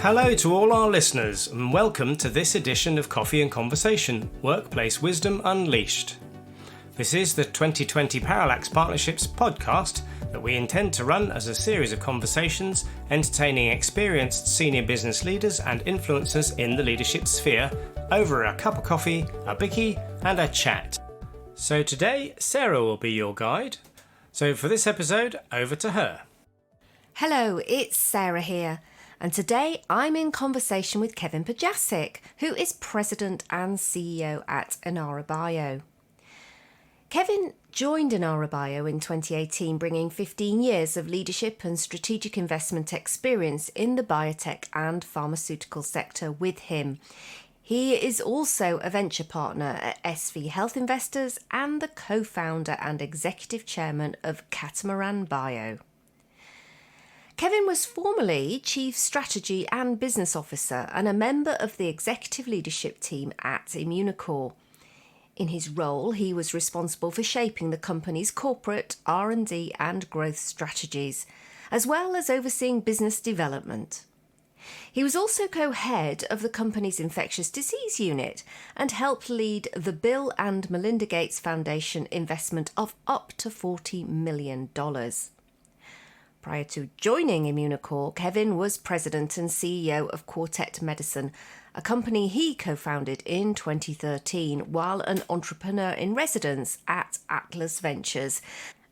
Hello to all our listeners and welcome to this edition of Coffee and Conversation, Workplace Wisdom Unleashed. This is the 2020 Parallax Partnerships podcast that we intend to run as a series of conversations entertaining experienced senior business leaders and influencers in the leadership sphere over a cup of coffee, a bicky and a chat. So today, Sarah will be your guide. So for this episode, over to her. Hello, it's Sarah here. And today I'm in conversation with Kevin Pojasek, who is President and CEO at Enara Bio. Kevin joined Enara Bio in 2018, bringing 15 years of leadership and strategic investment experience in the biotech and pharmaceutical sector with him. He is also a venture partner at SV Health Investors and the co-founder and executive chairman of Catamaran Bio. Kevin was formerly Chief Strategy and Business Officer and a member of the executive leadership team at Immunocore. In his role, he was responsible for shaping the company's corporate, R&D and growth strategies, as well as overseeing business development. He was also co-head of the company's Infectious Disease Unit and helped lead the Bill and Melinda Gates Foundation investment of up to $40 million. Prior to joining Immunocore, Kevin was president and CEO of Quartet Medicine, a company he co-founded in 2013 while an entrepreneur in residence at Atlas Ventures.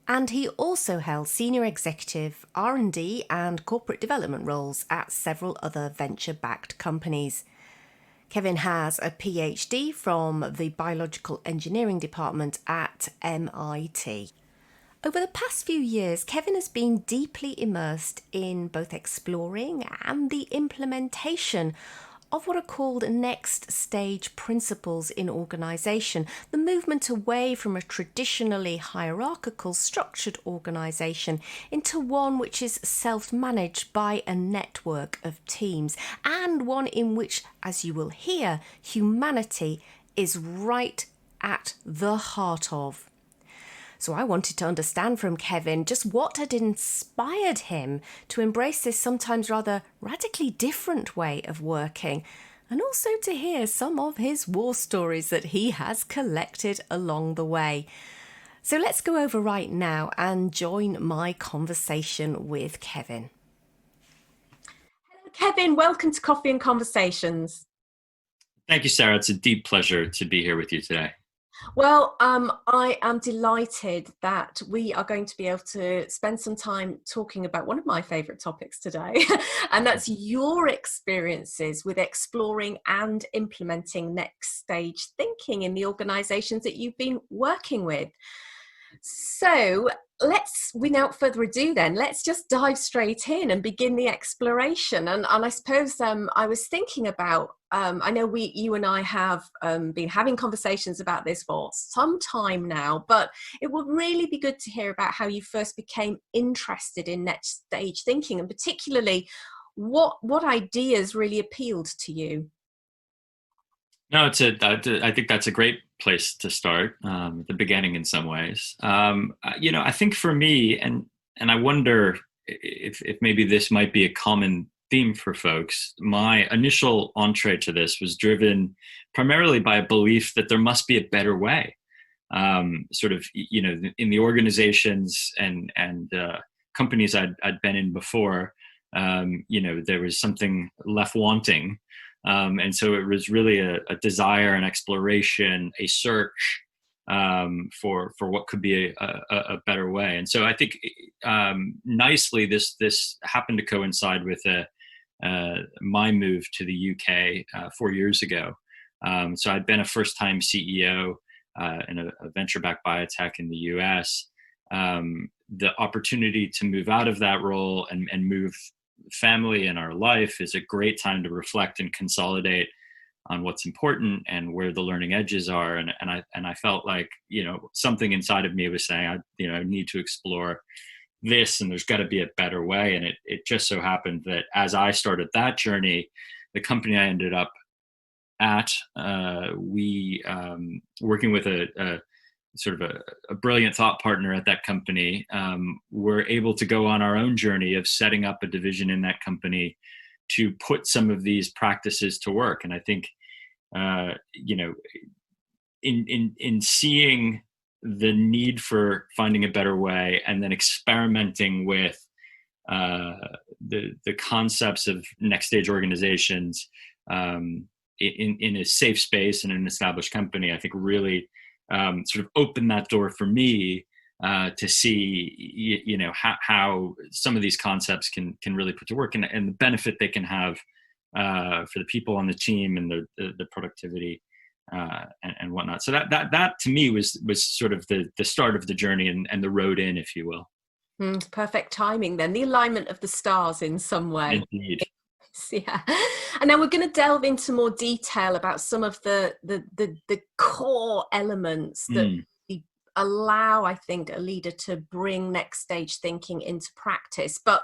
And he also held senior executive, R&D and corporate development roles at several other venture-backed companies. Kevin has a PhD from the Biological Engineering Department at MIT. Over the past few years, Kevin has been deeply immersed in both exploring and the implementation of what are called next stage principles in organisation, the movement away from a traditionally hierarchical structured organisation into one which is self-managed by a network of teams, and one in which, as you will hear, humanity is right at the heart of. So I wanted to understand from Kevin just what had inspired him to embrace this sometimes rather radically different way of working, and also to hear some of his war stories that he has collected along the way. So let's go over right now and join my conversation with Kevin. Hello, Kevin. Welcome to Coffee and Conversations. Thank you, Sarah. It's a deep pleasure to be here with you today. Well, I am delighted that we are going to be able to spend some time talking about one of my favourite topics today, and that's your experiences with exploring and implementing next stage thinking in the organisations that you've been working with. So without further ado then, let's just dive straight in and begin the exploration. And I suppose I was thinking about, I know you and I have been having conversations about this for some time now, but it would really be good to hear about how you first became interested in next stage thinking, and particularly what ideas really appealed to you. No, I think that's a great place to start, at the beginning in some ways. I think for me, and I wonder if maybe this might be a common theme for folks, my initial entree to this was driven primarily by a belief that there must be a better way. In the organizations and companies I'd been in before, there was something left wanting. And so it was really a desire, an exploration, a search for what could be a better way. And so I think nicely this happened to coincide with my move to the UK 4 years ago. So I'd been a first-time CEO in a venture-backed biotech in the US. The opportunity to move out of that role and move family in our life is a great time to reflect and consolidate on what's important and where the learning edges are. And I felt like, something inside of me was saying, I need to explore this, and there's got to be a better way. And it just so happened that as I started that journey, the company I ended up at, we working with a sort of a brilliant thought partner at that company, were able to go on our own journey of setting up a division in that company to put some of these practices to work. And I think, in seeing the need for finding a better way and then experimenting with the concepts of next stage organizations in a safe space and an established company, I think really sort of opened that door for me to see, how some of these concepts can really put to work, and the benefit they can have for the people on the team and the productivity and whatnot. So that to me was sort of the start of the journey and the road in, if you will. Perfect timing then, the alignment of the stars in some way. Indeed. Yeah. And now we're going to delve into more detail about some of the core elements that allow, I think, a leader to bring next stage thinking into practice. But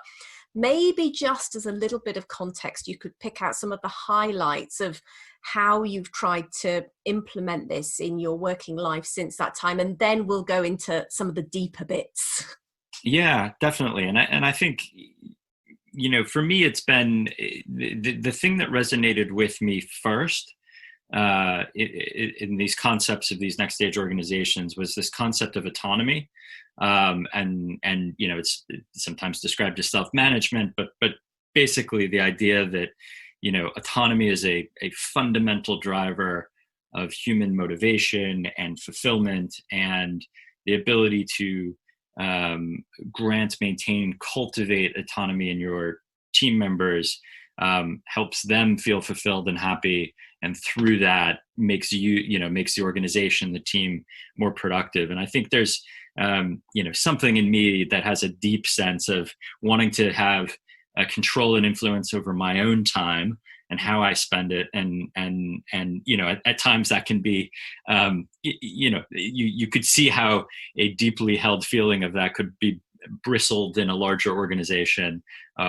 maybe just as a little bit of context, you could pick out some of the highlights of how you've tried to implement this in your working life since that time, and then we'll go into some of the deeper bits. Yeah, definitely. And I think, for me, it's been the thing that resonated with me first in these concepts of these next stage organizations was this concept of autonomy. And it's sometimes described as self-management, but basically the idea that, autonomy is a fundamental driver of human motivation and fulfillment, and the ability to grant, maintain, cultivate autonomy in your team members helps them feel fulfilled and happy, and through that makes makes the organization, the team, more productive. And I think there's something in me that has a deep sense of wanting to have control and influence over my own time and how I spend it. And at times that can be, you could see how a deeply held feeling of that could be bristled in a larger organization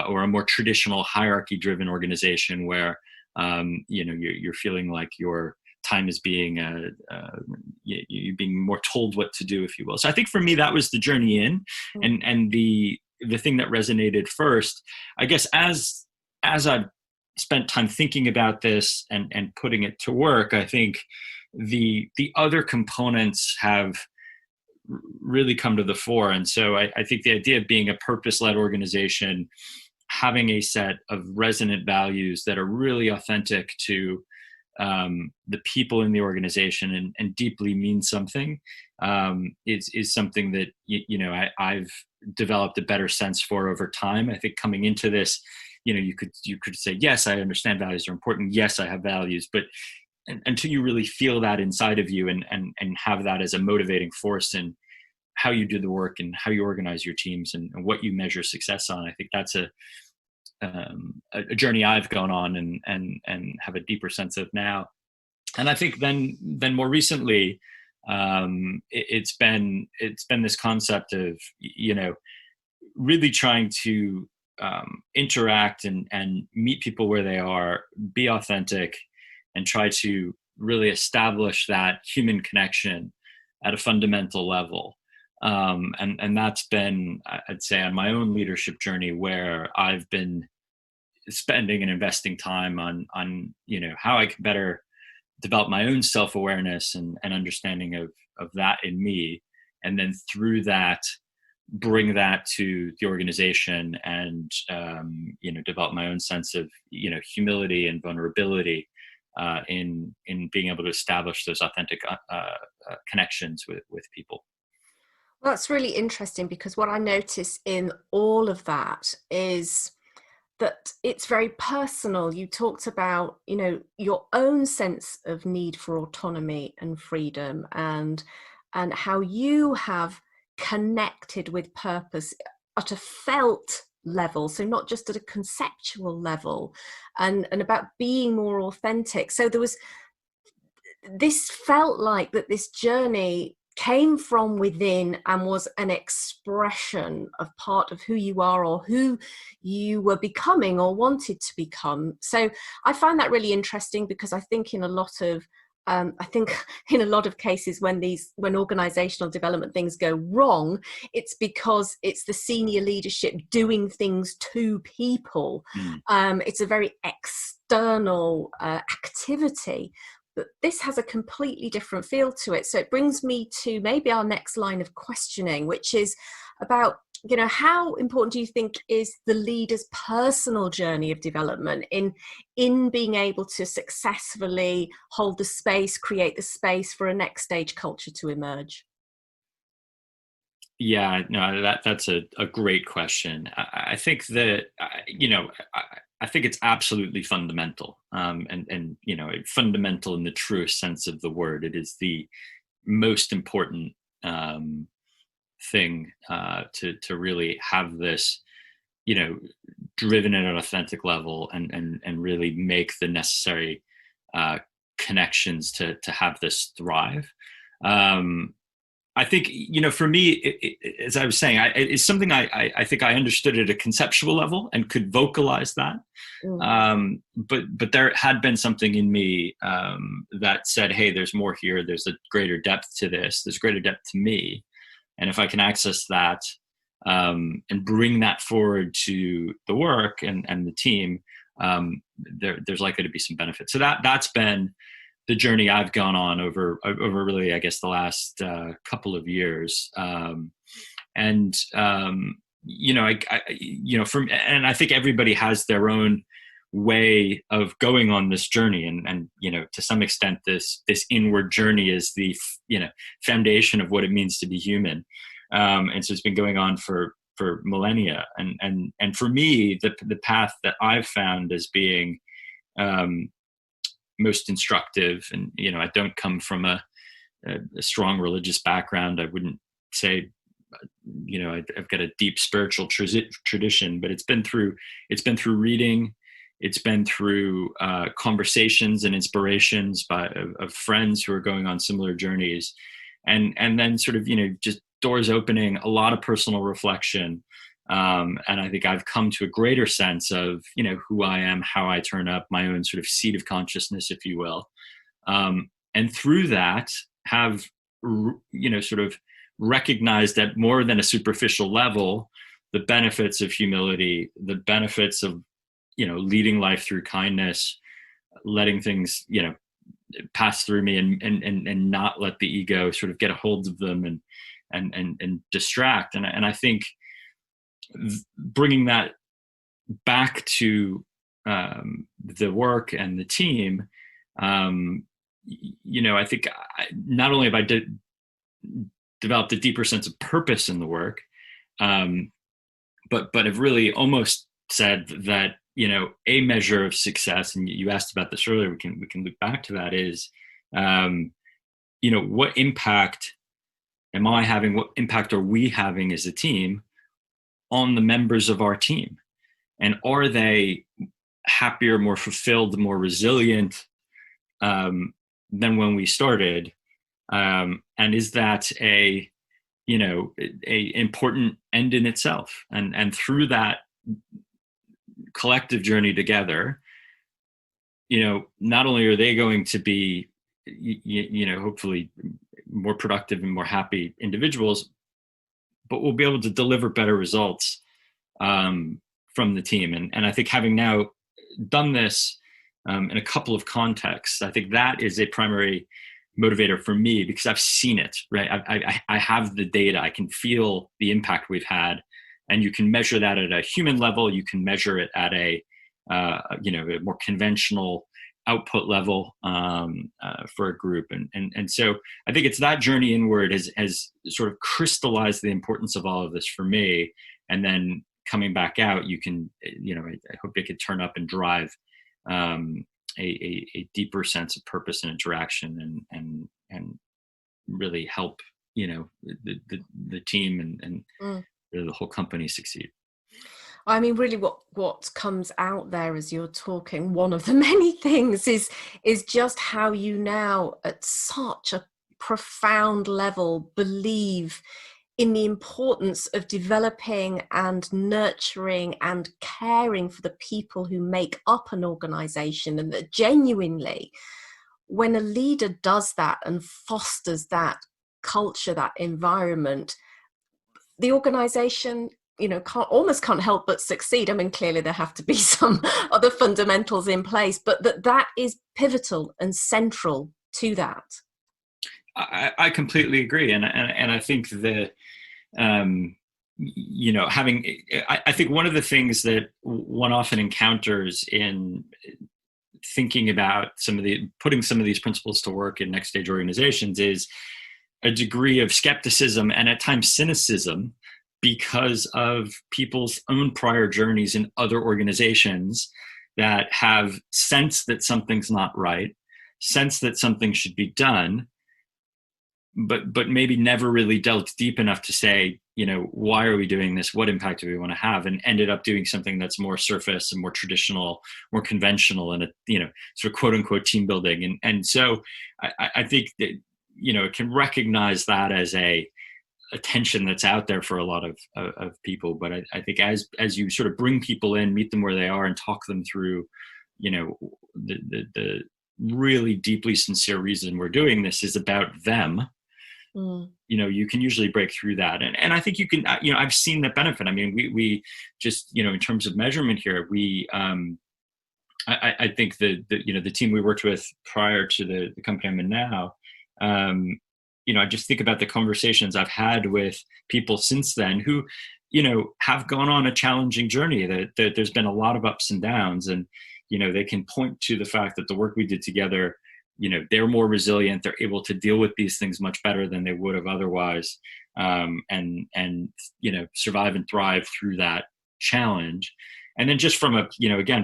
or a more traditional hierarchy-driven organization where, you're feeling like your time is being you're being more told what to do, if you will. So I think for me that was the journey in, and the thing that resonated first, I guess, as I've spent time thinking about this and putting it to work, I think the other components have really come to the fore. And so I think the idea of being a purpose-led organization, having a set of resonant values that are really authentic to the people in the organization and deeply mean something is something that I've developed a better sense for over time. I think coming into this, you could say, yes, I understand values are important. Yes, I have values, but until you really feel that inside of you and have that as a motivating force in how you do the work and how you organize your teams and what you measure success on, I think that's a journey I've gone on and have a deeper sense of now. And I think then more recently, it's been this concept of, really trying to interact and meet people where they are, be authentic, and try to really establish that human connection at a fundamental level. And that's been, I'd say, on my own leadership journey, where I've been spending and investing time on how I can better develop my own self-awareness and understanding of that in me, and then through that bring that to the organization and develop my own sense of humility and vulnerability in being able to establish those authentic connections with people. Well, that's really interesting, because what I notice in all of that is that it's very personal. You talked about, your own sense of need for autonomy and freedom, and how you have connected with purpose at a felt level, so not just at a conceptual level, and about being more authentic. So this felt like that this journey came from within and was an expression of part of who you are, or who you were becoming or wanted to become. So I find that really interesting, because I think in a lot of I think in a lot of cases when organizational development things go wrong, it's because it's the senior leadership doing things to people. It's a very external activity, but this has a completely different feel to it. So it brings me to maybe our next line of questioning, which is about, how important do you think is the leader's personal journey of development in being able to successfully hold the space, create the space for a next stage culture to emerge? Yeah, no, that's a great question. I think that, I think it's absolutely fundamental, and fundamental in the truest sense of the word. It is the most important thing to really have this, driven at an authentic level, and really make the necessary connections to have this thrive. I think, for me, as I was saying, it's something I think I understood at a conceptual level and could vocalize that. But there had been something in me that said, hey, there's more here. There's a greater depth to this. There's greater depth to me. And if I can access that and bring that forward to the work and the team, there's likely to be some benefit. So that's been the journey I've gone on over really, I guess, the last couple of years. And I think everybody has their own way of going on this journey, and to some extent this inward journey is the foundation of what it means to be human, and so it's been going on for millennia, and for me the path that I've found as being most instructive, and I don't come from a strong religious background. I wouldn't say I've got a deep spiritual tradition, but it's been through reading. It's been through conversations and inspirations of friends who are going on similar journeys, and then sort of just doors opening, a lot of personal reflection, and I think I've come to a greater sense of who I am, how I turn up, my own sort of seat of consciousness, if you will, and through that have sort of recognized at more than a superficial level the benefits of humility, the benefits of leading life through kindness, letting things, pass through me, and not let the ego sort of get a hold of them and distract. And I think bringing that back to the work and the team, I think not only have I developed a deeper sense of purpose in the work, but have really almost said that a measure of success, and you asked about this earlier, we can look back to that, is what impact am I having, what impact are we having as a team on the members of our team, and are they happier, more fulfilled, more resilient than when we started, and is that a important end in itself, and through that collective journey together, not only are they going to be hopefully more productive and more happy individuals, but we'll be able to deliver better results from the team. And I think having now done this in a couple of contexts, I think that is a primary motivator for me, because I've seen it, right? I have the data, I can feel the impact we've had. And you can measure that at a human level. You can measure it at a more conventional output level for a group. And so I think it's that journey inward has sort of crystallized the importance of all of this for me. And then coming back out, you can, I hope it could turn up and drive a deeper sense of purpose and interaction, and really help, the team and the whole company succeed. I mean, really what comes out there as you're talking, one of the many things is just how you now at such a profound level believe in the importance of developing and nurturing and caring for the people who make up an organization, and that genuinely when a leader does that and fosters that culture, that environment, the organization, almost can't help but succeed. I mean, clearly there have to be some other fundamentals in place, but that is pivotal and central to that. I completely agree. And I think that, I think one of the things that one often encounters in thinking about putting some of these principles to work in next stage organizations is a degree of skepticism and at times cynicism because of people's own prior journeys in other organizations that have sensed that something's not right, sense that something should be done, but maybe never really delved deep enough to say, why are we doing this? What impact do we want to have? And ended up doing something that's more surface and more traditional, more conventional, and sort of quote unquote team building. And so I think that, it can recognize that as a tension that's out there for a lot of people. But I think as you sort of bring people in, meet them where they are, and talk them through, the really deeply sincere reason we're doing this is about them. You can usually break through that. And I think you can, I've seen that benefit. I mean, we just, in terms of measurement here, I think the team we worked with prior to the company I'm in now, I just think about the conversations I've had with people since then who, have gone on a challenging journey, that there's been a lot of ups and downs, and, they can point to the fact that the work we did together, they're more resilient, they're able to deal with these things much better than they would have otherwise, and survive and thrive through that challenge. And then just from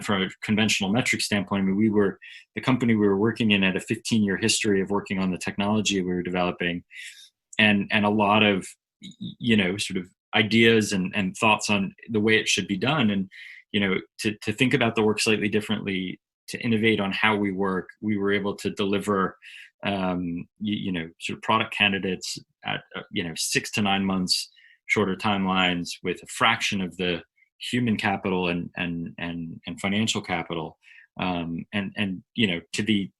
from a conventional metric standpoint, I mean, the company we were working in had a 15-year history of working on the technology we were developing, and a lot of, sort of ideas and thoughts on the way it should be done. And, to think about the work slightly differently, to innovate on how we work, we were able to deliver, sort of product candidates at, 6 to 9 months shorter timelines with a fraction of the human capital and financial capital, and to the,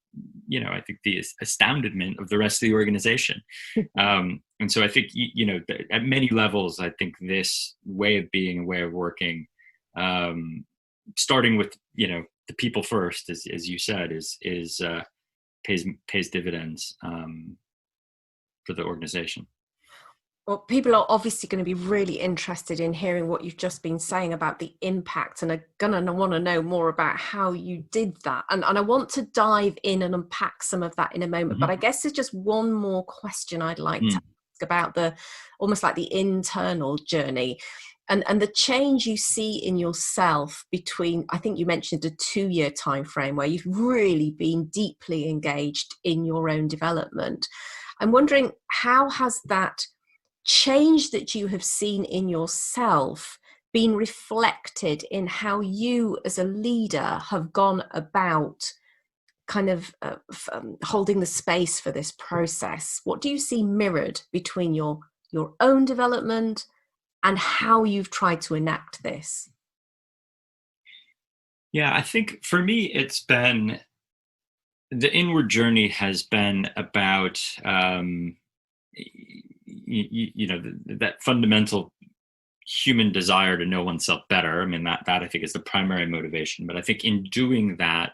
I think the astoundment of the rest of the organization. And so I think, at many levels, I think this way of being, a way of working, starting with, the people first, as you said, pays dividends for the organization. Well, people are obviously going to be really interested in hearing what you've just been saying about the impact, and are going to want to know more about how you did that. And I want to dive in and unpack some of that in a moment. Mm-hmm. But I guess there's just one more question I'd like to ask about almost like the internal journey. And the change you see in yourself between, I think you mentioned a 2-year time frame where you've really been deeply engaged in your own development. I'm wondering, how has that change that you have seen in yourself been reflected in how you as a leader have gone about kind of holding the space for this process? What do you see mirrored between your own development and how you've tried to enact this? Yeah, I think for me, it's been, the inward journey has been about, that fundamental human desire to know oneself better. I mean, that I think is the primary motivation. But I think in doing that,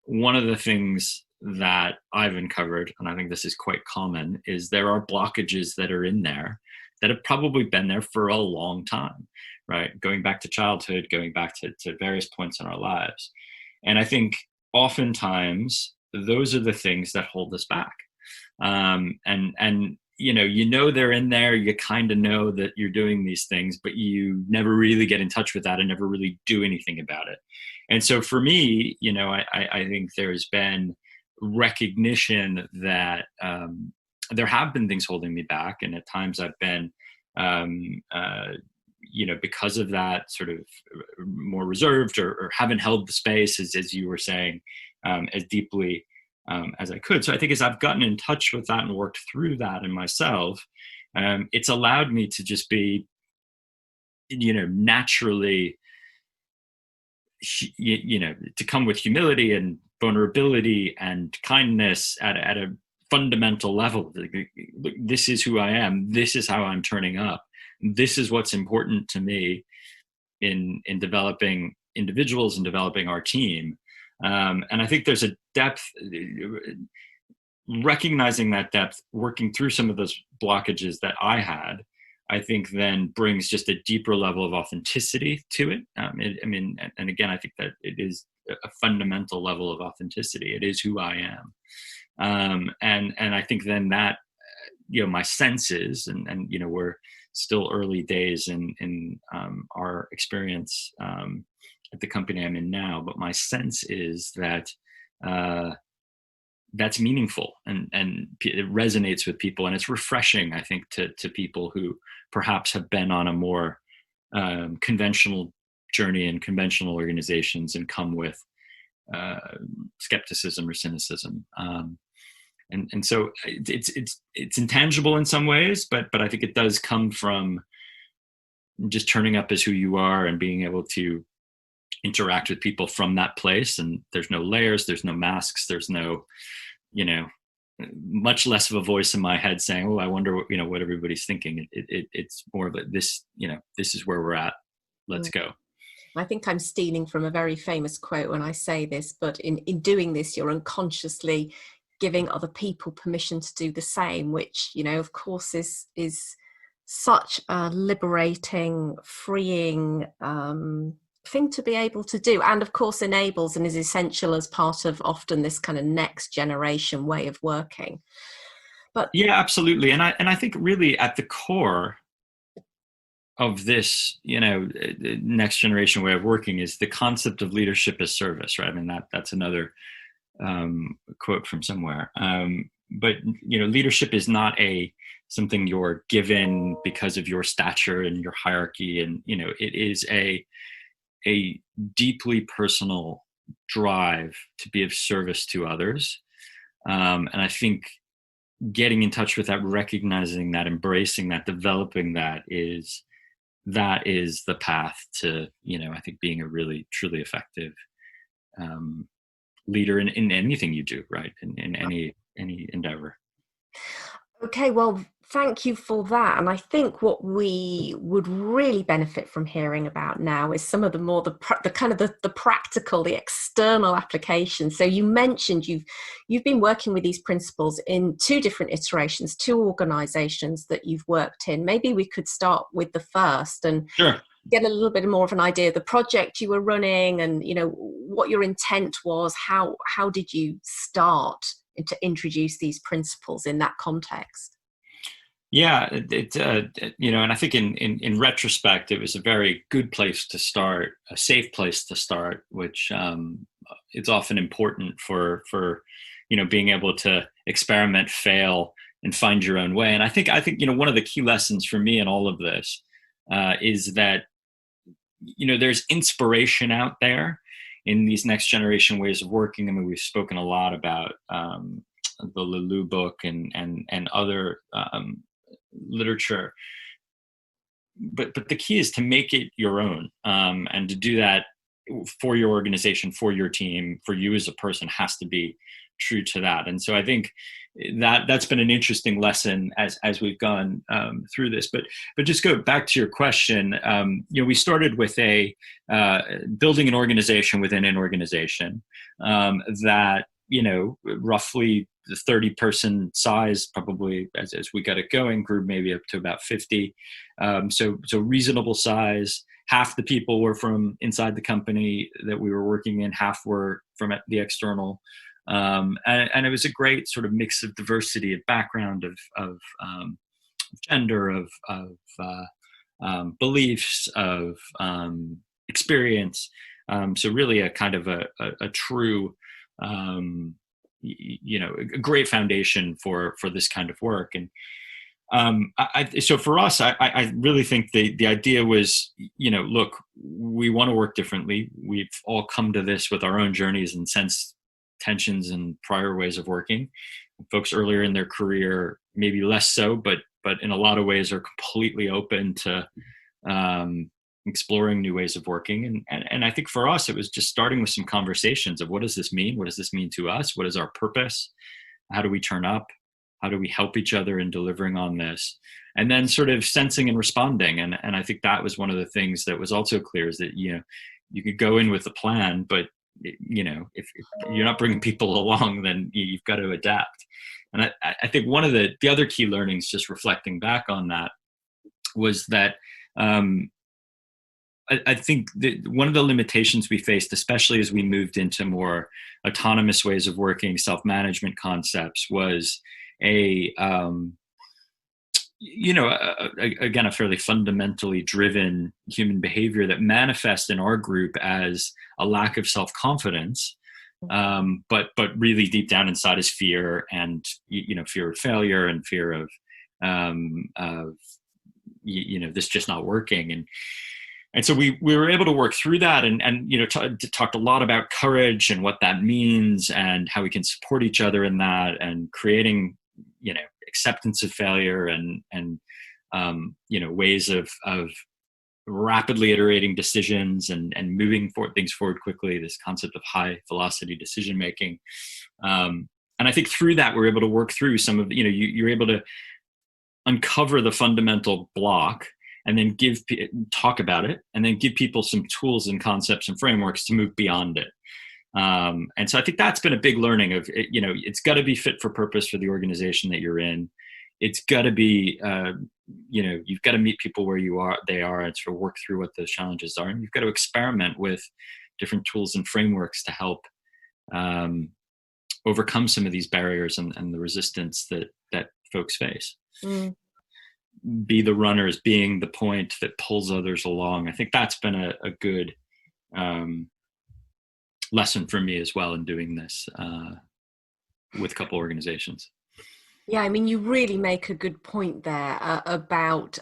one of the things that I've uncovered, and I think this is quite common, is there are blockages that are in there that have probably been there for a long time, right? Going back to childhood, going back to various points in our lives. And I think oftentimes those are the things that hold us back. And they're in there, you kind of know that you're doing these things, but you never really get in touch with that and never really do anything about it. And so for me, I think there's been recognition that there have been things holding me back. And at times I've been, because of that, sort of more reserved or haven't held the space, as you were saying, as deeply as I could. So I think as I've gotten in touch with that and worked through that in myself, it's allowed me to just be, naturally, to come with humility and vulnerability and kindness at a fundamental level. Look, this is who I am. This is how I'm turning up. This is what's important to me in developing individuals and developing our team. And I think there's a depth, recognizing that depth, working through some of those blockages that I had, I think then brings just a deeper level of authenticity to it. And again, I think that it is a fundamental level of authenticity. It is who I am. And I think then that, my senses, and we're still early days in our experience at the company I'm in now, but my sense is that that's meaningful and it resonates with people, and it's refreshing, I think, to people who perhaps have been on a more conventional journey in conventional organizations and come with skepticism or cynicism. And so it's intangible in some ways, but I think it does come from just turning up as who you are and being able to interact with people from that place. And there's no layers, there's no masks, there's no, much less of a voice in my head saying, "Oh, I wonder what everybody's thinking." It's more of a, this is where we're at. Let's go. I think I'm stealing from a very famous quote when I say this, but in doing this, you're unconsciously giving other people permission to do the same, which, of course is such a liberating, freeing thing to be able to do, and of course enables and is essential as part of often this kind of next generation way of working. But yeah, absolutely. And I think really at the core of this, next generation way of working is the concept of leadership as service, right? I mean, that's another quote from somewhere. But leadership is not something you're given because of your stature and your hierarchy, and it is a deeply personal drive to be of service to others. And I think getting in touch with that, recognizing that, embracing that, developing that is the path to, I think, being a really, truly effective leader in anything you do, right? In any endeavor. Okay, well, thank you for that. And I think what we would really benefit from hearing about now is some of the more the kind of the practical, the external applications. So you mentioned you've been working with these principles in 2 different iterations, 2 organizations that you've worked in. Maybe we could start with the first and Sure. Get a little bit more of an idea of the project you were running, and what your intent was. How did you start to introduce these principles in that context? Yeah, and I think in retrospect, it was a very good place to start, a safe place to start, which it's often important for being able to experiment, fail, and find your own way. And I think one of the key lessons for me in all of this is that there's inspiration out there in these next generation ways of working. I mean, we've spoken a lot about the Lulu book and other literature, but the key is to make it your own, and to do that for your organization, for your team, for you as a person, has to be true to that. And so I think that's been an interesting lesson as we've gone through this. But just go back to your question. We started with building an organization within an organization that roughly the 30-person size, probably as we got it going, grew maybe up to about 50. So reasonable size. Half the people were from inside the company that we were working in, half were from the external. And it was a great sort of mix of diversity, of background, of gender, of beliefs, of experience. So really a kind of a true, a great foundation for this kind of work. And so for us, I really think the idea was, look, we want to work differently. We've all come to this with our own journeys and sense tensions and prior ways of working. Folks earlier in their career, maybe less so, but in a lot of ways are completely open to, exploring new ways of working. And I think for us, it was just starting with some conversations of what does this mean? What does this mean to us? What is our purpose? How do we turn up? How do we help each other in delivering on this? And then sort of sensing and responding. And I think that was one of the things that was also clear, is that, you could go in with a plan, but if you're not bringing people along, then you've got to adapt. And I think one of the other key learnings, just reflecting back on that, was that I think that one of the limitations we faced, especially as we moved into more autonomous ways of working, self-management concepts, was again, a fairly fundamentally driven human behavior that manifests in our group as a lack of self-confidence, but really deep down inside is fear, and fear of failure, and fear of this just not working. And so we were able to work through that, and talked a lot about courage and what that means, and how we can support each other in that, and creating acceptance of failure, and ways of rapidly iterating decisions, and moving things forward quickly. This concept of high velocity decision making, and I think through that we're able to work through some of you're able to uncover the fundamental block, and then talk about it, and then give people some tools and concepts and frameworks to move beyond it. And so I think that's been a big learning of, it's got to be fit for purpose for the organization that you're in. It's got to be, you've got to meet people where they are, and sort of work through what those challenges are. And you've got to experiment with different tools and frameworks to help overcome some of these barriers and the resistance that folks face. Be the runners, being the point that pulls others along. I think that's been a good lesson for me as well in doing this with a couple organizations. Yeah, I mean, you really make a good point there about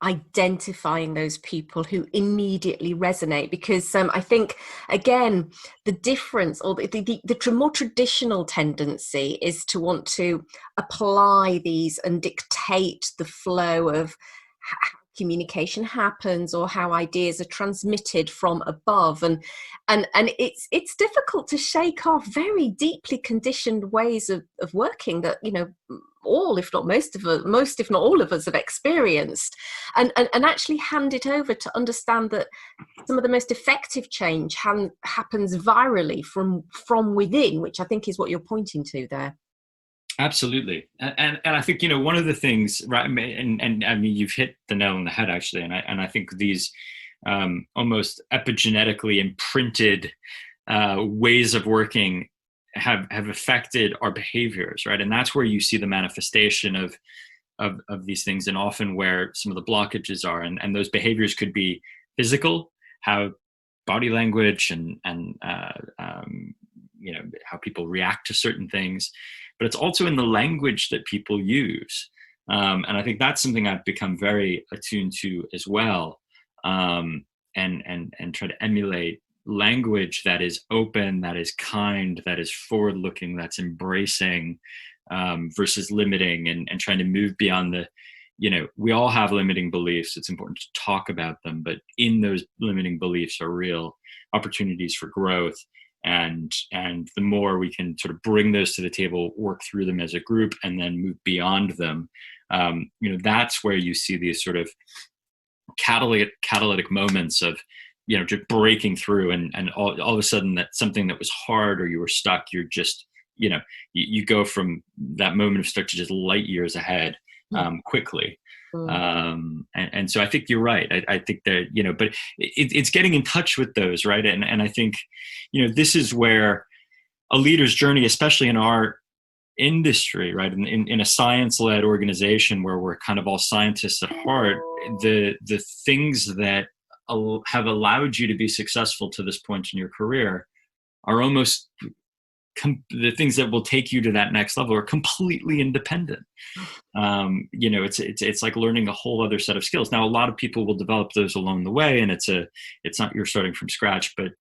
identifying those people who immediately resonate, because I think, again, the difference, or the more traditional tendency, is to want to apply these and dictate the flow of how communication happens, or how ideas are transmitted from above, and it's difficult to shake off very deeply conditioned ways of working that all, if not most if not all of us have experienced, and actually hand it over to understand that some of the most effective change happens virally from within, which I think is what you're pointing to there. Absolutely. And I think, one of the things, right, and I mean, you've hit the nail on the head, actually. And I think these almost epigenetically imprinted ways of working have affected our behaviors, right? And that's where you see the manifestation of these things, and often where some of the blockages are. And those behaviors could be physical, how body language and how people react to certain things. But it's also in the language that people use. And I think that's something I've become very attuned to as well, and try to emulate language that is open, that is kind, that is forward-looking, that's embracing, versus limiting, and trying to move beyond we all have limiting beliefs. It's important to talk about them, but in those limiting beliefs are real opportunities for growth. And the more we can sort of bring those to the table, work through them as a group, and then move beyond them, that's where you see these sort of catalytic moments of, just breaking through, and all of a sudden that something that was hard, or you were stuck, you're just, you go from that moment of stuck to just light years ahead quickly. And so I think you're right. I think that, but it's getting in touch with those, right? And I think, this is where a leader's journey, especially in our industry, right? In a science-led organization where we're kind of all scientists at heart, the things that have allowed you to be successful to this point in your career are almost the things that will take you to that next level are completely independent. It's like learning a whole other set of skills. Now, a lot of people will develop those along the way, and it's not you're starting from scratch. But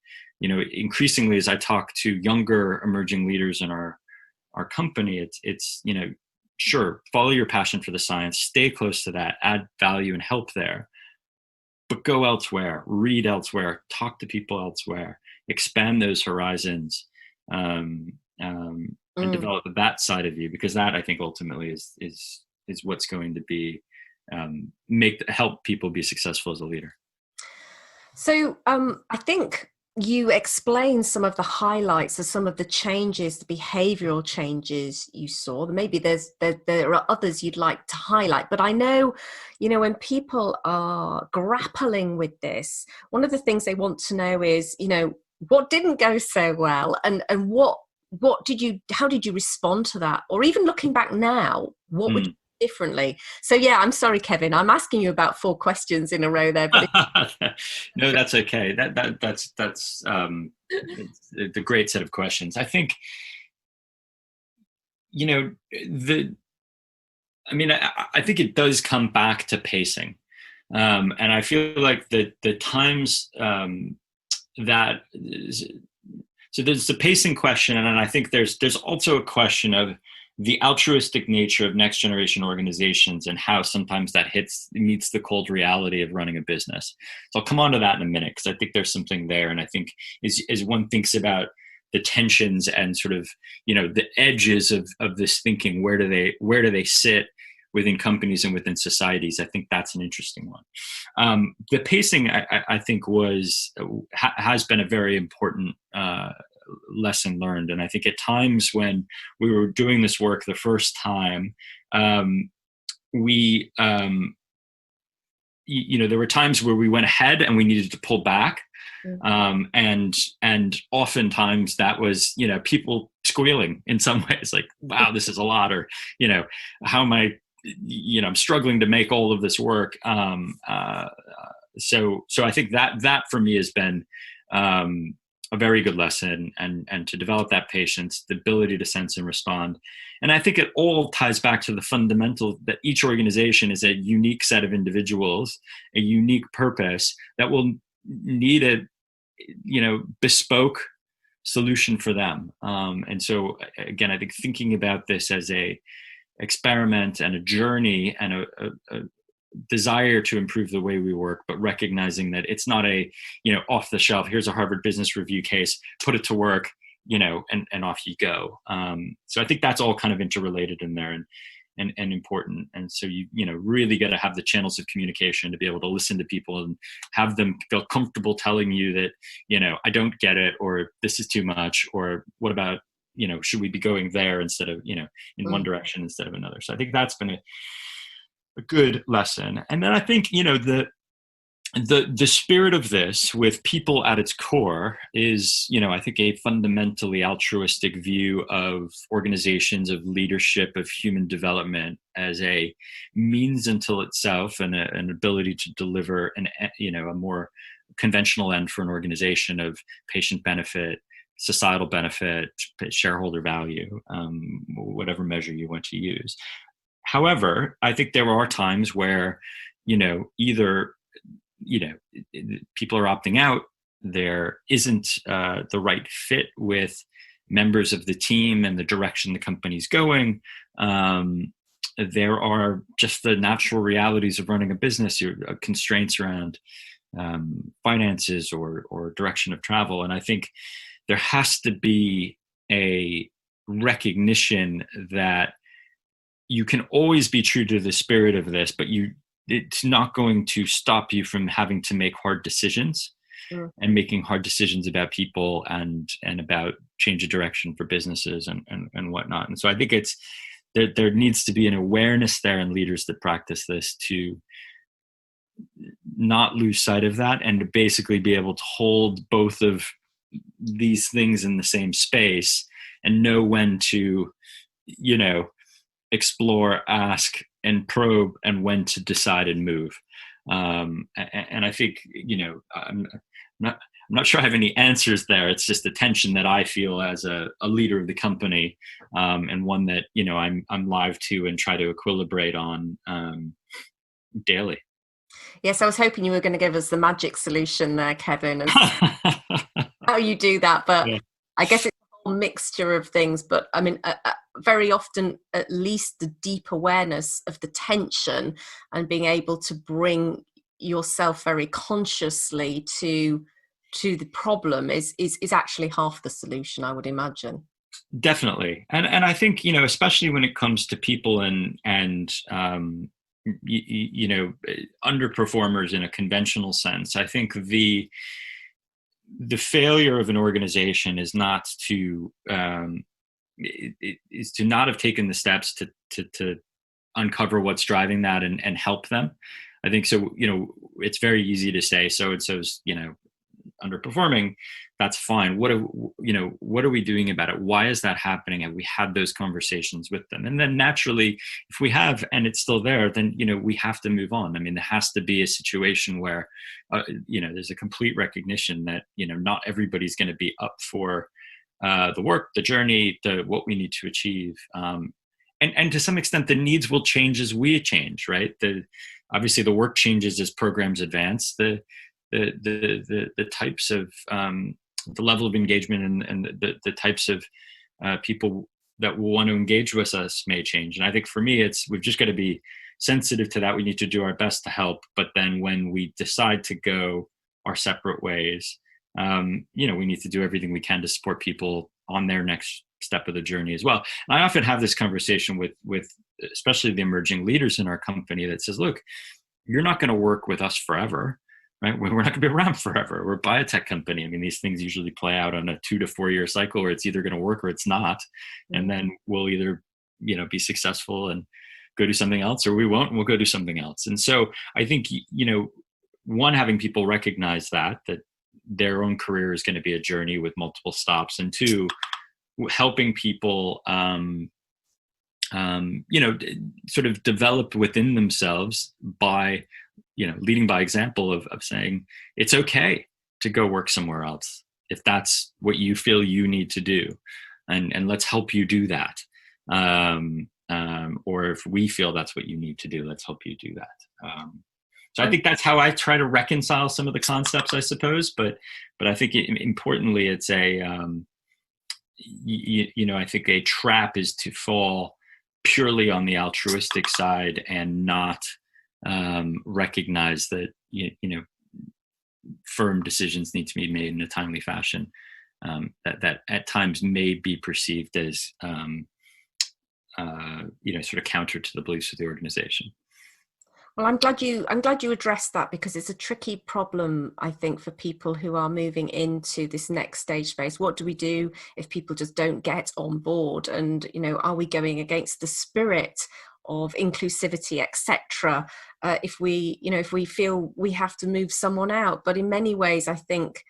increasingly, as I talk to younger emerging leaders in our company, it's sure, follow your passion for the science, stay close to that, add value and help there. but go elsewhere, read elsewhere, talk to people elsewhere, expand those horizons, and develop that side of you, because that, I think, ultimately is what's going to be help people be successful as a leader. So I think you explained some of the highlights of some of the changes, the behavioral changes you saw. Maybe there are others you'd like to highlight, but I know, when people are grappling with this, one of the things they want to know is, what didn't go so well, and how did you respond to that? Or even looking back now, what would you do differently? So yeah, I'm sorry, Kevin, I'm asking you about 4 questions in a row there, but no, that's okay. That's the great set of questions. I think, I think it does come back to pacing. And I feel like the times so there's the pacing question, and then I think there's also a question of the altruistic nature of next generation organizations and how sometimes that meets the cold reality of running a business. So I'll come on to that in a minute, because I think there's something there. And I think as one thinks about the tensions and sort of, the edges of this thinking, where do they sit within companies and within societies, I think that's an interesting one. The pacing, I think, has been a very important lesson learned. And I think at times when we were doing this work the first time, there were times where we went ahead and we needed to pull back. And oftentimes that was, people squealing in some ways, like, wow, this is a lot, or, how am I, I'm struggling to make all of this work. So I think that for me has been a very good lesson, and to develop that patience, the ability to sense and respond. And I think it all ties back to the fundamental that each organization is a unique set of individuals, a unique purpose that will need a, bespoke solution for them. And so again, I think thinking about this as a experiment and a journey and a desire to improve the way we work, but recognizing that it's not a, off the shelf, here's a Harvard Business Review case, put it to work, and off you go. So I think that's all kind of interrelated in there and important. And so you really got to have the channels of communication to be able to listen to people and have them feel comfortable telling you that, I don't get it, or this is too much, or what about, should we be going there instead of, in one direction instead of another. So I think that's been a good lesson. And then I think, the spirit of this with people at its core is, I think a fundamentally altruistic view of organizations, of leadership, of human development as a means until itself, and an ability to deliver a more conventional end for an organization of patient benefit, societal benefit, shareholder value, whatever measure you want to use. However, I think there are times where, either, people are opting out, there isn't the right fit with members of the team and the direction the company's going. There are just the natural realities of running a business, your constraints around finances or direction of travel. And I think there has to be a recognition that you can always be true to the spirit of this, but it's not going to stop you from having to make hard decisions and making hard decisions about people and about change of direction for businesses and whatnot. And so I think there needs to be an awareness there in leaders that practice this to not lose sight of that, and to basically be able to hold both of these things in the same space and know when to, explore, ask, and probe, and when to decide and move. And I think, I'm not sure I have any answers there. It's just a tension that I feel as a leader of the company, and one that, I'm live to and try to equilibrate on daily. Yes, I was hoping you were going to give us the magic solution there, Kevin, as how you do that. But yeah. I guess it's a whole mixture of things. But I mean, very often, at least the deep awareness of the tension and being able to bring yourself very consciously to the problem is actually half the solution, I would imagine. Definitely. And I think, especially when it comes to people and underperformers in a conventional sense, I think the failure of an organization is not to is to not have taken the steps to uncover what's driving that and help them. I think so. It's very easy to say so and so's underperforming. That's fine. What are we doing about it? Why is that happening? Have we had those conversations with them? And then naturally, if we have and it's still there, then we have to move on. I mean, there has to be a situation where there's a complete recognition that not everybody's going to be up for the work, the journey, what we need to achieve. And to some extent, the needs will change as we change, right? Obviously, the work changes as programs advance. The types of the level of engagement and the types of people that will want to engage with us may change. And I think for me, we've just got to be sensitive to that. We need to do our best to help. But then when we decide to go our separate ways, we need to do everything we can to support people on their next step of the journey as well. And I often have this conversation with especially the emerging leaders in our company that says, look, you're not going to work with us forever. Right? We're not going to be around forever. We're a biotech company. I mean, these things usually play out on a 2 to 4 year cycle where it's either going to work or it's not. And then we'll either, be successful and go do something else, or we won't, and we'll go do something else. And so I think, one, having people recognize that their own career is going to be a journey with multiple stops, and two, helping people, sort of develop within themselves by leading by example of saying it's okay to go work somewhere else if that's what you feel you need to do, and let's help you do that. Or if we feel that's what you need to do, let's help you do that. So I think that's how I try to reconcile some of the concepts, I suppose. But I think importantly, it's I think a trap is to fall purely on the altruistic side and not recognize that firm decisions need to be made in a timely fashion, that at times may be perceived as sort of counter to the beliefs of the organization. Well, I'm glad you addressed that, because it's a tricky problem, I think, for people who are moving into this next stage space. What do we do if people just don't get on board? And, are we going against the spirit of inclusivity, etc.? If we feel we have to move someone out. But in many ways, I think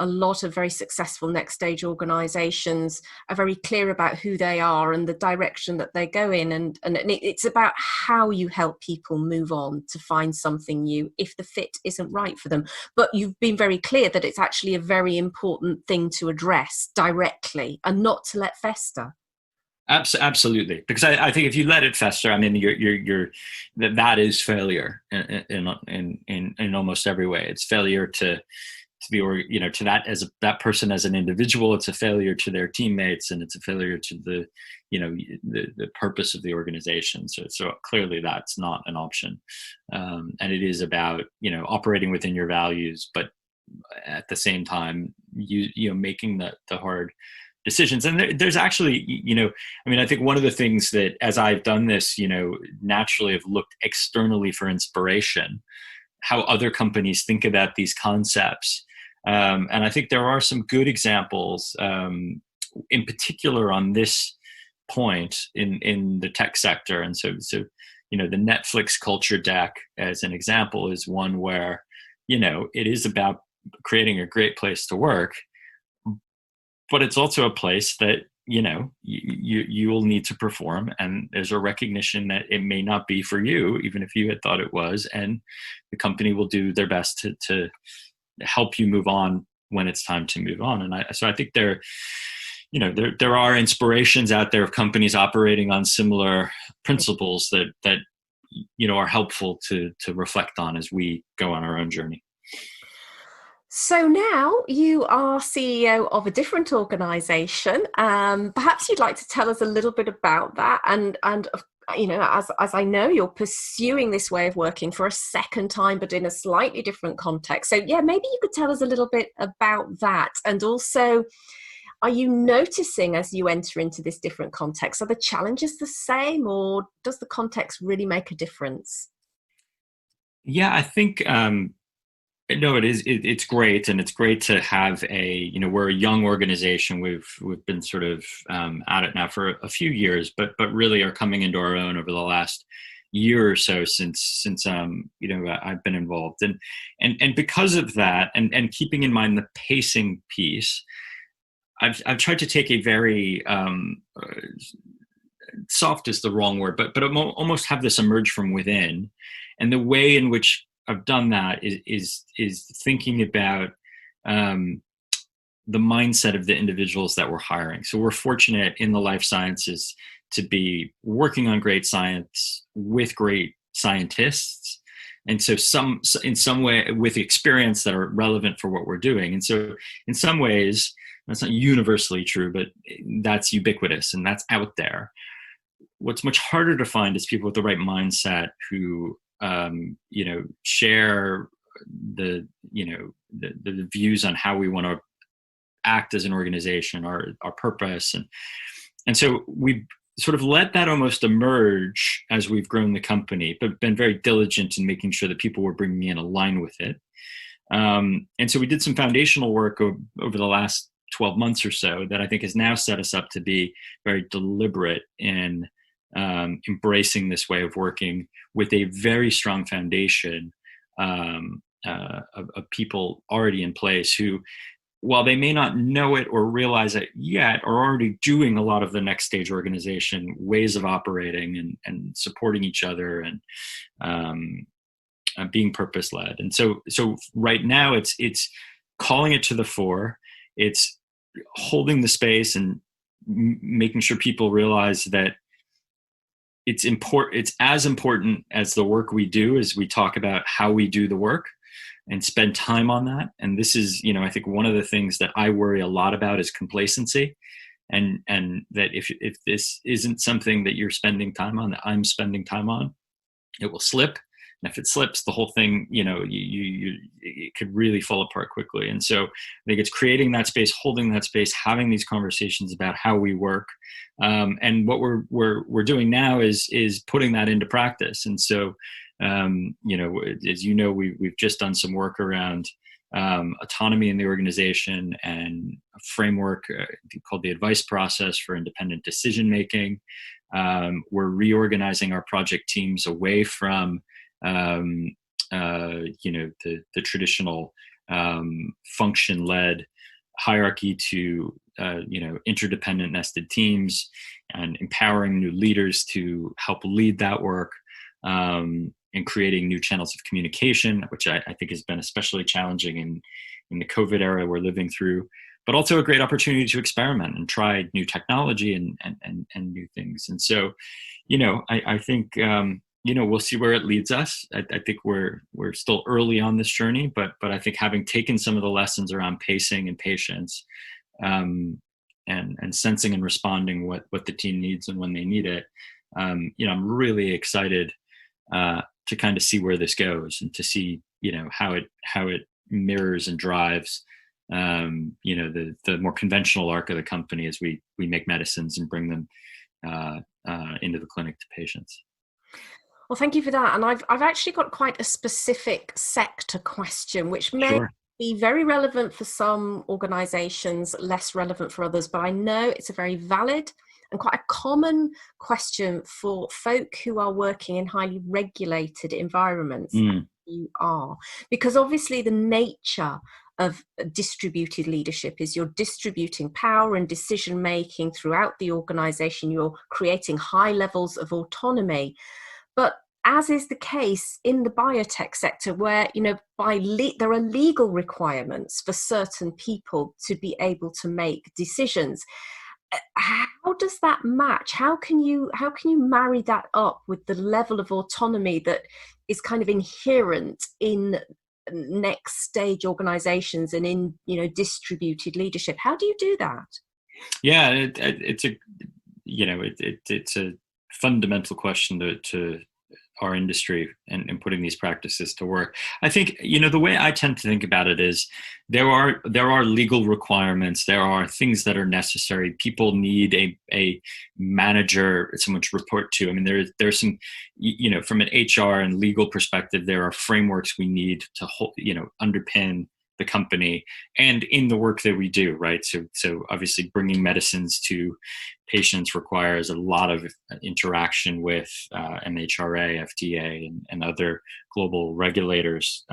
a lot of very successful next stage organizations are very clear about who they are and the direction that they go in. And it's about how you help people move on to find something new if the fit isn't right for them. But you've been very clear that it's actually a very important thing to address directly and not to let fester. Absolutely, because I think if you let it fester, I mean, that is failure in almost every way. It's failure to that person as an individual. It's a failure to their teammates, and it's a failure to the purpose of the organization. So clearly that's not an option, and it is about operating within your values, but at the same time making the hard decisions. And there's actually, I think one of the things that, as I've done this, naturally have looked externally for inspiration, how other companies think about these concepts. And I think there are some good examples, in particular on this point in the tech sector. And so, the Netflix culture deck, as an example, is one where, it is about creating a great place to work, but it's also a place that, you will need to perform. And there's a recognition that it may not be for you, even if you had thought it was. And the company will do their best to help you move on when it's time to move on. And so I think there are inspirations out there of companies operating on similar principles that are helpful to reflect on as we go on our own journey. So now you are CEO of a different organisation. Perhaps you'd like to tell us a little bit about that, and as I know, you're pursuing this way of working for a second time, but in a slightly different context. So yeah, maybe you could tell us a little bit about that. And also, are you noticing as you enter into this different context, are the challenges the same, or does the context really make a difference? Yeah, I think no, it is. It's great, and it's great to have we're a young organization. We've been sort of at it now for a few years, but really are coming into our own over the last year or so since I've been involved, and because of that, and keeping in mind the pacing piece, I've tried to take a very soft is the wrong word, but almost have this emerge from within, and the way in which I've done that is thinking about the mindset of the individuals that we're hiring. So we're fortunate in the life sciences to be working on great science with great scientists, and so in some way with experience that are relevant for what we're doing. And so in some ways, that's not universally true, but that's ubiquitous and that's out there. What's much harder to find is people with the right mindset who share the views on how we want to act as an organization, our purpose, and so we've sort of let that almost emerge as we've grown the company, but been very diligent in making sure that people we're bringing in align with it. And so we did some foundational work over the last 12 months or so that I think has now set us up to be very deliberate in embracing this way of working with a very strong foundation of people already in place who, while they may not know it or realize it yet, are already doing a lot of the next stage organization ways of operating and supporting each other and being purpose-led. And so right now it's calling it to the fore. It's holding the space and making sure people realize that it's as important as the work we do as we talk about how we do the work and spend time on that. And this is, I think one of the things that I worry a lot about is complacency, and that if this isn't something that you're spending time on, that I'm spending time on, it will slip. And if it slips, the whole thing, it could really fall apart quickly. And so I think it's creating that space, holding that space, having these conversations about how we work. And what we're doing now is putting that into practice. And so, as we've just done some work around autonomy in the organization and a framework called the advice process for independent decision making. We're reorganizing our project teams away from the traditional function-led hierarchy to interdependent nested teams, and empowering new leaders to help lead that work, and creating new channels of communication, which I think has been especially challenging in the COVID era we're living through, but also a great opportunity to experiment and try new technology and new things. And so, I think we'll see where it leads us. I think we're still early on this journey, but I think having taken some of the lessons around pacing and patience, and sensing and responding what the team needs and when they need it, I'm really excited to kind of see where this goes and to see how it mirrors and drives the more conventional arc of the company as we make medicines and bring them into the clinic to patients. Well, thank you for that. And I've actually got quite a specific sector question, which may Sure. be very relevant for some organizations, less relevant for others, but I know it's a very valid and quite a common question for folk who are working in highly regulated environments. You are, because obviously the nature of distributed leadership is you're distributing power and decision making throughout the organization. You're creating high levels of autonomy. But as is the case in the biotech sector, where there are legal requirements for certain people to be able to make decisions, how does that match? How can you marry that up with the level of autonomy that is kind of inherent in next stage organizations and in distributed leadership? How do you do that? Yeah, it's fundamental question to our industry and putting these practices to work. I think, the way I tend to think about it is there are legal requirements. There are things that are necessary. People need a manager, someone to report to. I mean, there's some, from an HR and legal perspective, there are frameworks we need to underpin the company and in the work that we do, right? So obviously bringing medicines to patients requires a lot of interaction with MHRA, FDA, and other global regulators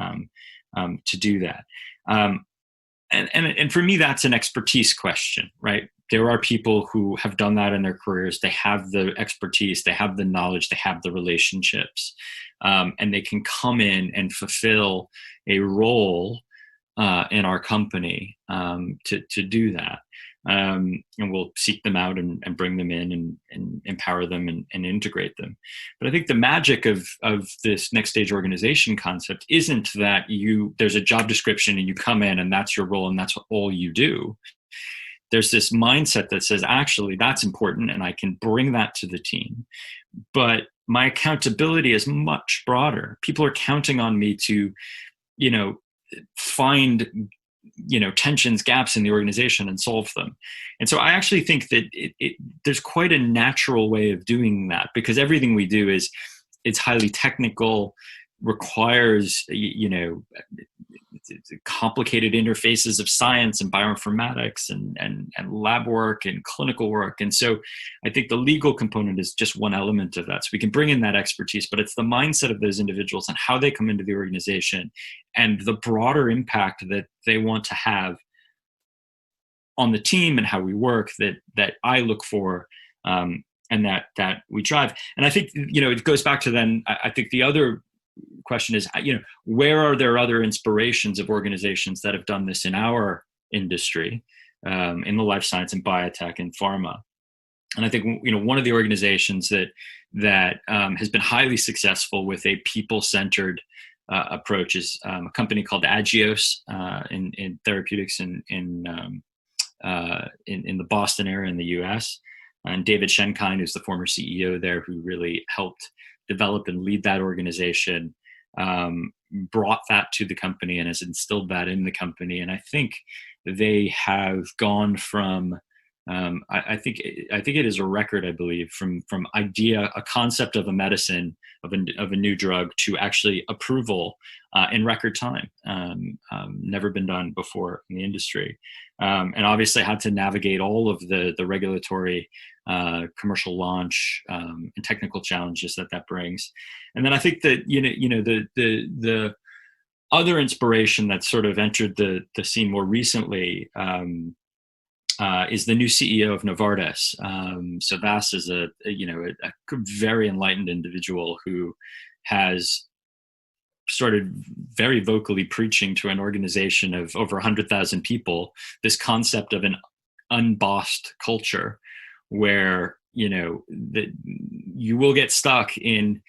to do that. And for me, that's an expertise question, right? There are people who have done that in their careers. They have the expertise, they have the knowledge, they have the relationships, and they can come in and fulfill a role in our company to do that. And we'll seek them out and bring them in and empower them and integrate them. But I think the magic of this next stage organization concept isn't that there's a job description and you come in and that's your role and that's all you do. There's this mindset that says, actually, that's important and I can bring that to the team. But my accountability is much broader. People are counting on me to, find tensions, gaps in the organization and solve them. And so I actually think that there's quite a natural way of doing that, because everything we do it's highly technical, requires complicated interfaces of science and bioinformatics and lab work and clinical work. And so I think the legal component is just one element of that. So we can bring in that expertise, but it's the mindset of those individuals and how they come into the organization and the broader impact that they want to have on the team and how we work that I look for, and that we drive. And I think, it goes back to then, I think the other question is, where are there other inspirations of organizations that have done this in our industry, in the life science and biotech and pharma? And I think, one of the organizations that has been highly successful with a people-centered approach is a company called Agios in therapeutics in the Boston area in the U.S. And David Schenkind, who's the former CEO there, who really helped develop and lead that organization, brought that to the company and has instilled that in the company. And I think they have gone from, I think it is a record, I believe, from idea, a concept of a medicine, of a new drug, to actually approval in record time. Never been done before in the industry. And obviously had to navigate all of the regulatory, commercial launch, and technical challenges that brings. And then I think that the other inspiration that sort of entered the scene more recently is the new CEO of Novartis. So Vas is a very enlightened individual who has started very vocally preaching to an organization of over 100,000 people this concept of an unbossed culture, where that you will get stuck in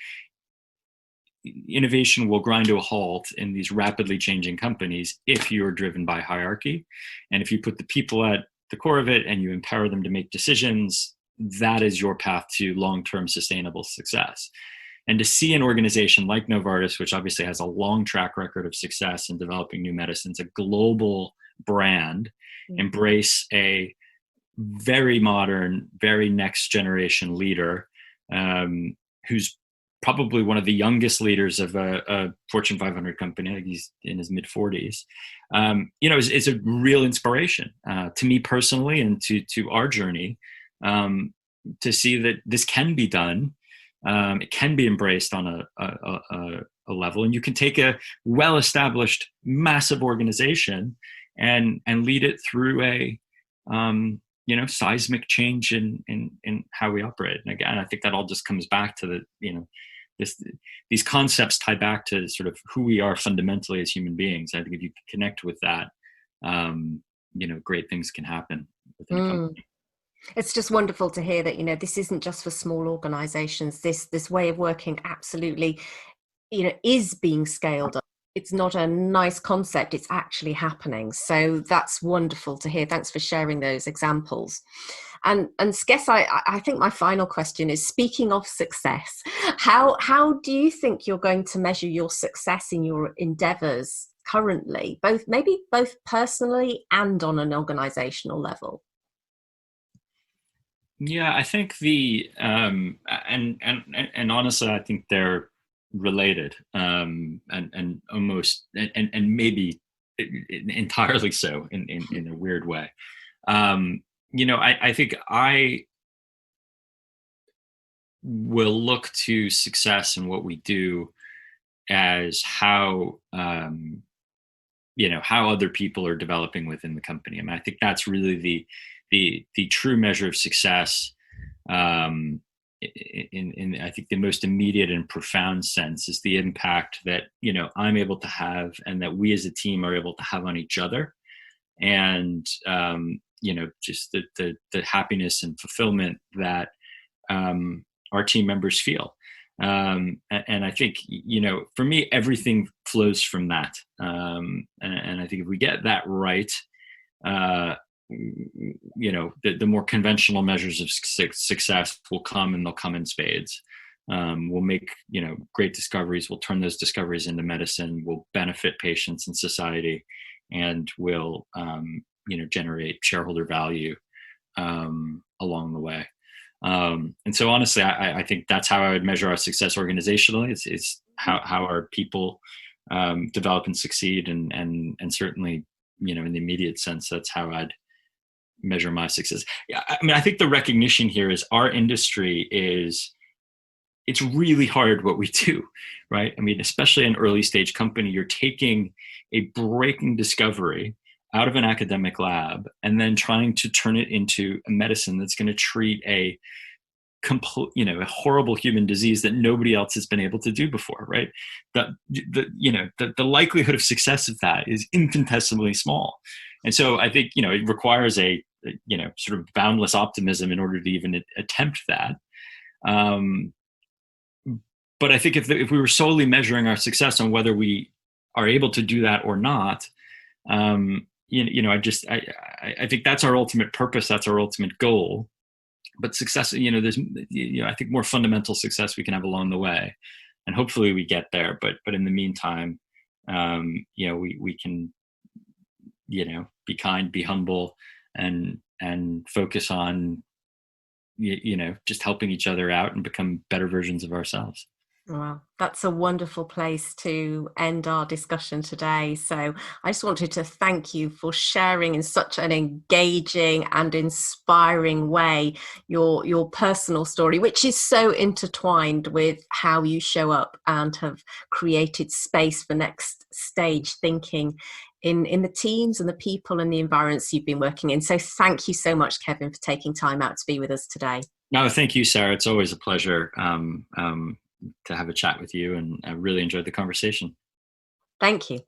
innovation, will grind to a halt in these rapidly changing companies if you're driven by hierarchy. And if you put the people at the core of it and you empower them to make decisions, that is your path to long-term sustainable success. And to see an organization like Novartis, which obviously has a long track record of success in developing new medicines, a global brand, embrace a very modern, very next generation leader, who's probably one of the youngest leaders of a Fortune 500 company. I think he's in his mid 40s. Is a real inspiration to me personally and to our journey, to see that this can be done. It can be embraced on a level, and you can take a well-established, massive organization and lead it through a seismic change in how we operate. And again, I think that all just comes back to these concepts tie back to sort of who we are fundamentally as human beings. I think if you connect with that, great things can happen within a company. It's just wonderful to hear that, this isn't just for small organizations. This way of working absolutely, is being scaled up it's not a nice concept, it's actually happening. So that's wonderful to hear. Thanks for sharing those examples. And Skess, I think my final question is, speaking of success, how do you think you're going to measure your success in your endeavours currently, both personally and on an organisational level? Yeah, I think and honestly, I think they're related, and almost and maybe entirely so in a weird way. I think I will look to success in what we do as how how other people are developing within the company. I mean, I think that's really the true measure of success, in I think the most immediate and profound sense, is the impact that I'm able to have, and that we as a team are able to have on each other, and just the happiness and fulfillment that our team members feel. And I think, for me, everything flows from that. And I think if we get that right, the more conventional measures of success will come, and they'll come in spades. We'll make, great discoveries. We'll turn those discoveries into medicine. We'll benefit patients and society, and we'll, generate shareholder value along the way. And so honestly, I think that's how I would measure our success organizationally. It's how our people develop and succeed, and certainly, in the immediate sense, that's how I'd measure my success. Yeah, I mean, I think the recognition here is our industry it's really hard what we do, right? I mean, especially an early stage company, you're taking a breaking discovery out of an academic lab and then trying to turn it into a medicine that's going to treat a horrible human disease that nobody else has been able to do before, right? The likelihood of success of that is infinitesimally small. And so I think, it requires a sort of boundless optimism in order to even attempt that. But I think if we were solely measuring our success on whether we are able to do that or not, I think that's our ultimate purpose. That's our ultimate goal. But success, there's, I think more fundamental success we can have along the way, and hopefully we get there. But in the meantime, we can, be kind, be humble, and focus on, just helping each other out and become better versions of ourselves. Well, that's a wonderful place to end our discussion today. So I just wanted to thank you for sharing in such an engaging and inspiring way your personal story, which is so intertwined with how you show up and have created space for next stage thinking in the teams and the people and the environments you've been working in. So thank you so much, Kevin, for taking time out to be with us today. No, thank you, Sarah. It's always a pleasure to have a chat with you, and I really enjoyed the conversation. Thank you.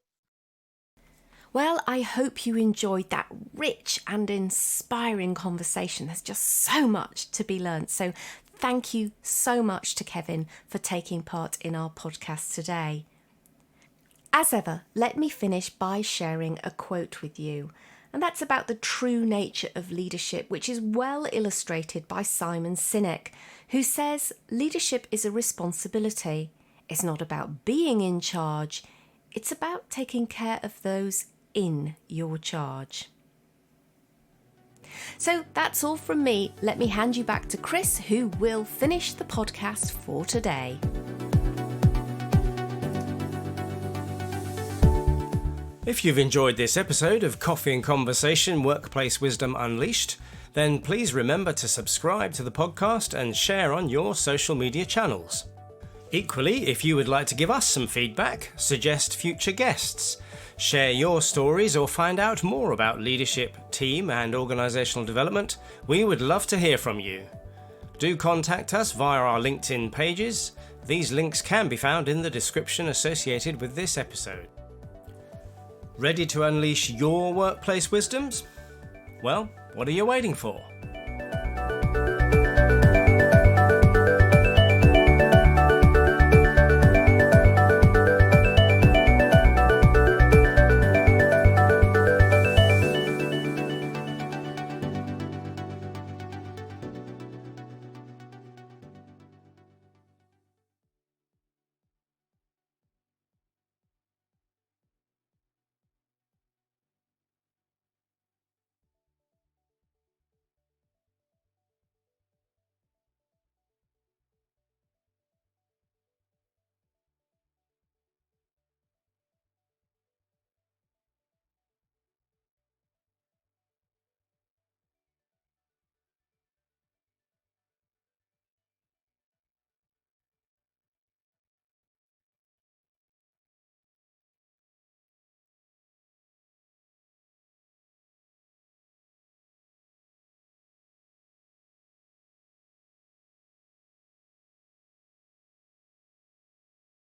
Well, I hope you enjoyed that rich and inspiring conversation. There's just so much to be learnt. So thank you so much to Kevin for taking part in our podcast today. As ever, let me finish by sharing a quote with you. And that's about the true nature of leadership, which is well illustrated by Simon Sinek, who says leadership is a responsibility. It's not about being in charge. It's about taking care of those in your charge. So that's all from me. Let me hand you back to Chris, who will finish the podcast for today. If you've enjoyed this episode of Coffee and Conversation Workplace Wisdom Unleashed, then please remember to subscribe to the podcast and share on your social media channels. Equally, if you would like to give us some feedback, suggest future guests, share your stories, or find out more about leadership, team and organisational development, we would love to hear from you. Do contact us via our LinkedIn pages. These links can be found in the description associated with this episode. Ready to unleash your workplace wisdoms? Well, what are you waiting for?